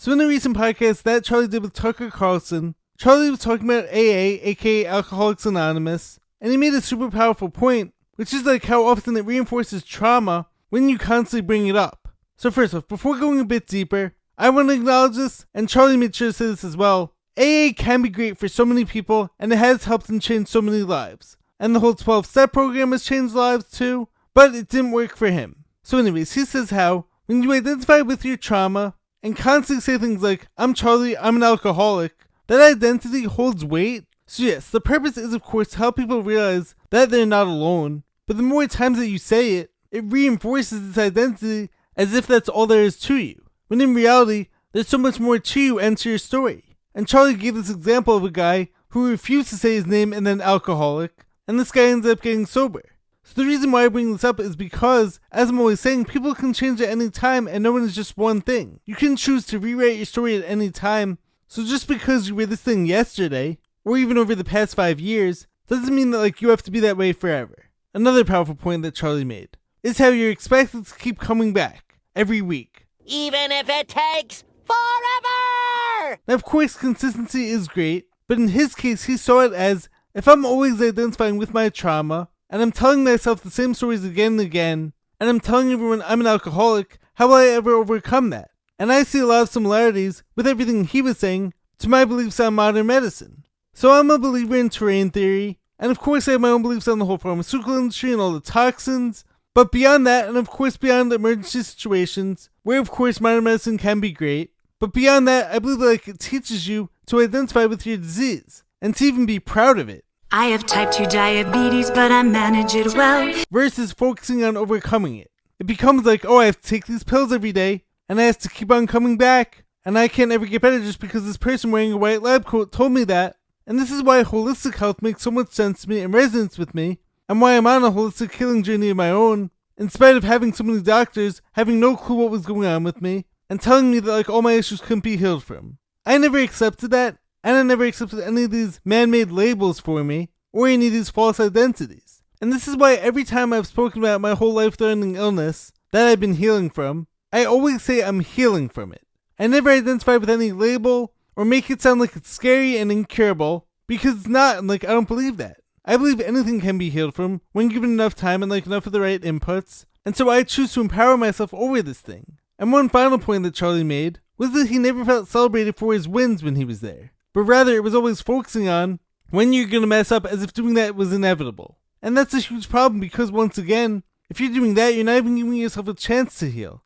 So in a recent podcast that Charlie did with Tucker Carlson, Charlie was talking about AA, aka Alcoholics Anonymous, and he made a super powerful point, which is like how often it reinforces trauma when you constantly bring it up. So first off, before going a bit deeper, I want to acknowledge this, and Charlie made sure to say this as well. AA can be great for so many people, and it has helped and changed so many lives. And the whole 12-step program has changed lives too, but it didn't work for him. So anyways, he says how, when you identify with your trauma, and constantly say things like, I'm Charlie, I'm an alcoholic, that identity holds weight. So yes, the purpose is of course to help people realize that they're not alone, but the more times that you say it, it reinforces this identity as if that's all there is to you, when in reality, there's so much more to you and to your story. And Charlie gave this example of a guy who refused to say his name and then alcoholic, and this guy ends up getting sober. So the reason why I bring this up is because, as I'm always saying, people can change at any time and no one is just one thing. You can choose to rewrite your story at any time, so just because you were this thing yesterday, or even over the past 5 years, doesn't mean that you have to be that way forever. Another powerful point that Charlie made is how you're expected to keep coming back every week. Even if it takes forever! Now of course consistency is great, but in his case he saw it as, if I'm always identifying with my trauma, and I'm telling myself the same stories again and again, and I'm telling everyone I'm an alcoholic, how will I ever overcome that? And I see a lot of similarities with everything he was saying to my beliefs on modern medicine. So I'm a believer in terrain theory, and of course I have my own beliefs on the whole pharmaceutical industry and all the toxins, but beyond that, and of course beyond emergency situations, where of course modern medicine can be great, but beyond that, I believe that it teaches you to identify with your disease, and to even be proud of it. I have type 2 diabetes, but I manage it well. Versus focusing on overcoming it. It becomes like, oh, I have to take these pills every day, and I have to keep on coming back, and I can't ever get better just because this person wearing a white lab coat told me that. And this is why holistic health makes so much sense to me and resonates with me, and why I'm on a holistic healing journey of my own, in spite of having so many doctors having no clue what was going on with me, and telling me that all my issues couldn't be healed from. I never accepted that, and I never accepted any of these man-made labels for me, or any of these false identities. And this is why every time I've spoken about my whole life-threatening illness that I've been healing from, I always say I'm healing from it. I never identify with any label, or make it sound like it's scary and incurable, because it's not, and I don't believe that. I believe anything can be healed from when given enough time and enough of the right inputs, and so I choose to empower myself over this thing. And one final point that Charlie made was that he never felt celebrated for his wins when he was there, but rather it was always focusing on when you're gonna mess up as if doing that was inevitable. And that's a huge problem because once again, if you're doing that, you're not even giving yourself a chance to heal.